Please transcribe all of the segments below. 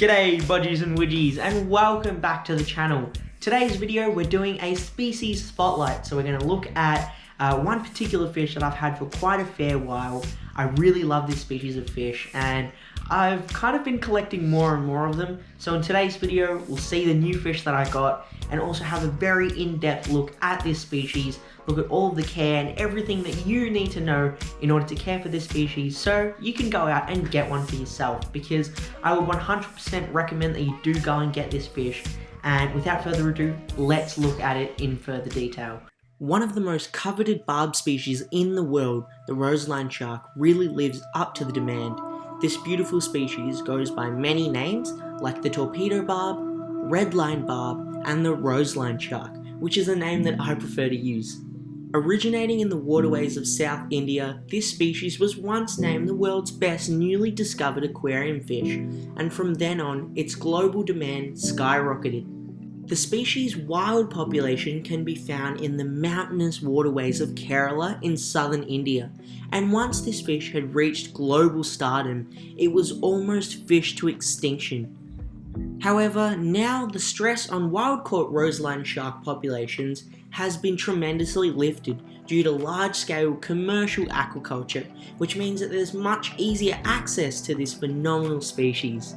G'day budgies and widgies, and welcome back to the channel. Today's video we're doing a species spotlight, so we're going to look at one particular fish that I've had for quite a fair while. I really love this species of fish and I've kind of been collecting more and more of them. So in today's video we'll see the new fish that I got and also have a very in-depth look at this species, look at all of the care and everything that you need to know in order to care for this species so you can go out and get one for yourself, because I would 100% recommend that you do go and get this fish. And without further ado, let's look at it in further detail. One of the most coveted barb species in the world, the Roseline shark, really lives up to the demand. This beautiful species goes by many names like the Torpedo barb, Redline barb, and the Roseline shark, which is a name that I prefer to use. Originating in the waterways of South India, this species was once named the world's best newly discovered aquarium fish, and from then on, its global demand skyrocketed. The species' wild population can be found in the mountainous waterways of Kerala in southern India, and once this fish had reached global stardom, it was almost fished to extinction. However, now the stress on wild-caught Roseline shark populations has been tremendously lifted due to large-scale commercial aquaculture, which means that there's much easier access to this phenomenal species.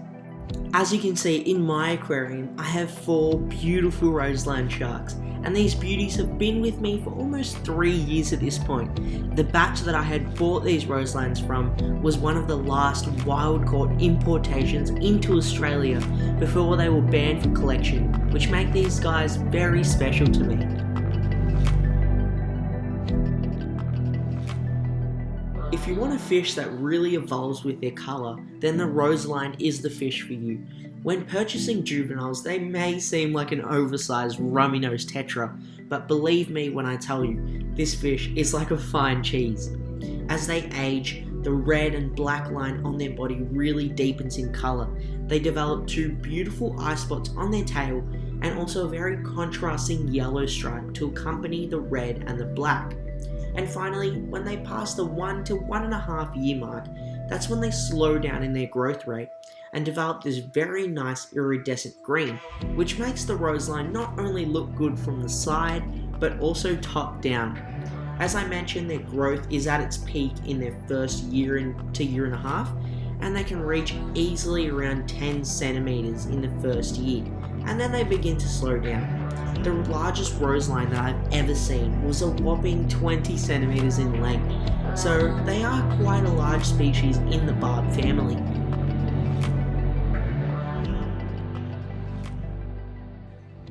As you can see in my aquarium, I have 4 beautiful Roseline sharks, and these beauties have been with me for almost 3 years at this point. The batch that I had bought these Roselines from was one of the last wild-caught importations into Australia before they were banned for collection, which make these guys very special to me. If you want a fish that really evolves with their colour, then the Roseline is the fish for you. When purchasing juveniles, they may seem like an oversized rummy-nosed tetra, but believe me when I tell you, this fish is like a fine cheese. As they age, the red and black line on their body really deepens in colour. They develop 2 beautiful eye spots on their tail and also a very contrasting yellow stripe to accompany the red and the black. And finally, when they pass the 1 to 1.5 year mark, that's when they slow down in their growth rate and develop this very nice iridescent green, which makes the Roseline not only look good from the side, but also top down. As I mentioned, their growth is at its peak in their first year to year and a half, and they can reach easily around 10 centimeters in the first year, and then they begin to slow down. The largest Roseline that I've ever seen was a whopping 20 centimeters in length, so they are quite a large species in the barb family.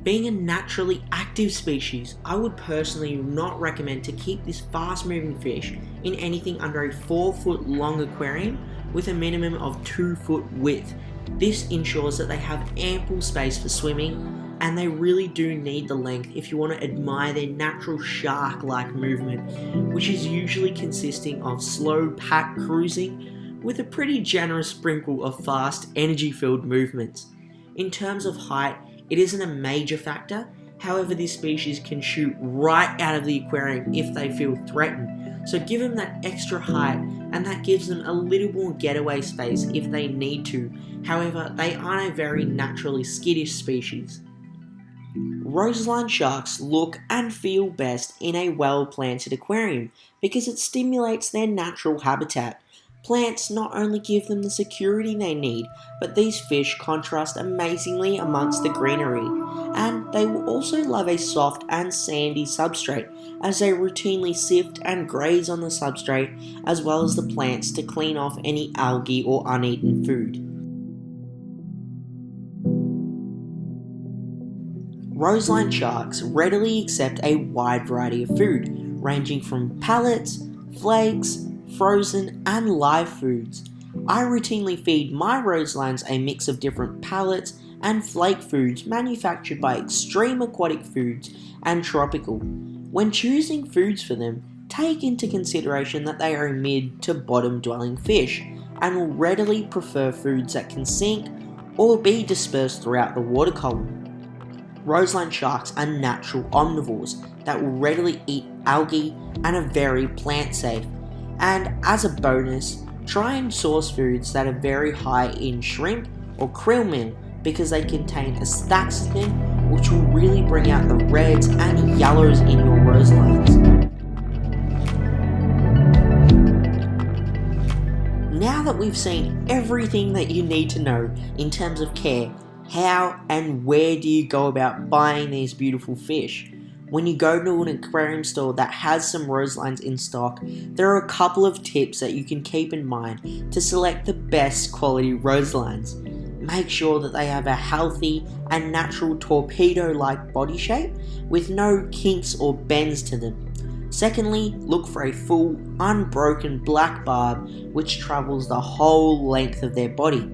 Being a naturally active species, I would personally not recommend to keep this fast moving fish in anything under a 4-foot long aquarium with a minimum of 2-foot width. This ensures that they have ample space for swimming, and they really do need the length if you want to admire their natural shark-like movement, which is usually consisting of slow pack cruising with a pretty generous sprinkle of fast energy-filled movements. In terms of height, it isn't a major factor, however this species can shoot right out of the aquarium if they feel threatened, so give them that extra height and that gives them a little more getaway space if they need to. However, they aren't a very naturally skittish species. Roseline sharks look and feel best in a well-planted aquarium because it stimulates their natural habitat. Plants not only give them the security they need, but these fish contrast amazingly amongst the greenery, and they will also love a soft and sandy substrate as they routinely sift and graze on the substrate as well as the plants to clean off any algae or uneaten food. Roseline sharks readily accept a wide variety of food, ranging from pellets, flakes, frozen and live foods. I routinely feed my Roselines a mix of different pellets and flake foods manufactured by Extreme Aquatic Foods and Tropical. When choosing foods for them, take into consideration that they are a mid to bottom dwelling fish and will readily prefer foods that can sink or be dispersed throughout the water column. Roseline sharks are natural omnivores that will readily eat algae and are very plant safe. And as a bonus, try and source foods that are very high in shrimp or krill meal because they contain astaxanthin, which will really bring out the reds and yellows in your roselines. Now that we've seen everything that you need to know in terms of care, how and where do you go about buying these beautiful fish? When you go to an aquarium store that has some roselines in stock, there are a couple of tips that you can keep in mind to select the best quality roselines. Make sure that they have a healthy and natural torpedo-like body shape with no kinks or bends to them. Secondly, look for a full, unbroken black barb which travels the whole length of their body.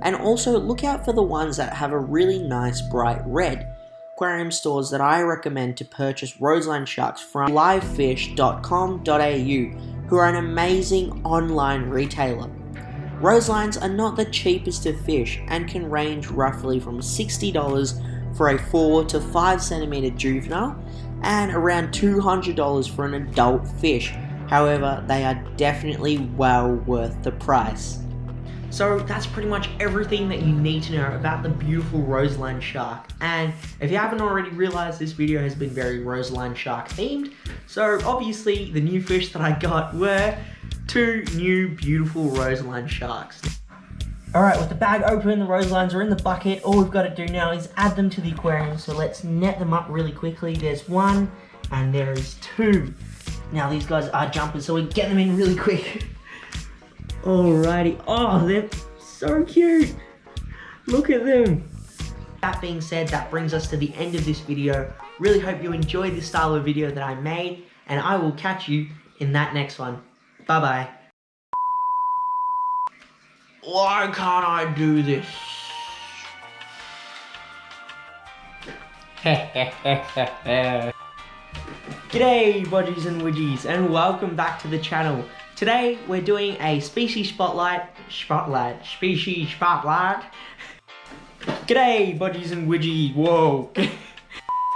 And also look out for the ones that have a really nice bright red. Aquarium stores that I recommend to purchase roseline sharks from livefish.com.au, who are an amazing online retailer. Roselines are not the cheapest of fish and can range roughly from $60 for a 4 to 5 centimeter juvenile and around $200 for an adult fish. However, they are definitely well worth the price. So that's pretty much everything that you need to know about the beautiful roseline shark. And if you haven't already realized, this video has been very roseline shark themed. So obviously the new fish that I got were 2 new beautiful roseline sharks. Alright, with the bag open, the roselines are in the bucket. All we've got to do now is add them to the aquarium. So let's net them up really quickly. There's 1 and there's 2. Now these guys are jumpers, so we get them in really quick. Alrighty, oh, they're so cute. Look at them. That being said, that brings us to the end of this video. Really hope you enjoyed this style of video that I made, and I will catch you in that next one. Bye bye. Why can't I do this? G'day budgies and widgies, and welcome back to the channel. Today we're doing a species spotlight. G'day budgies and widgies, whoa.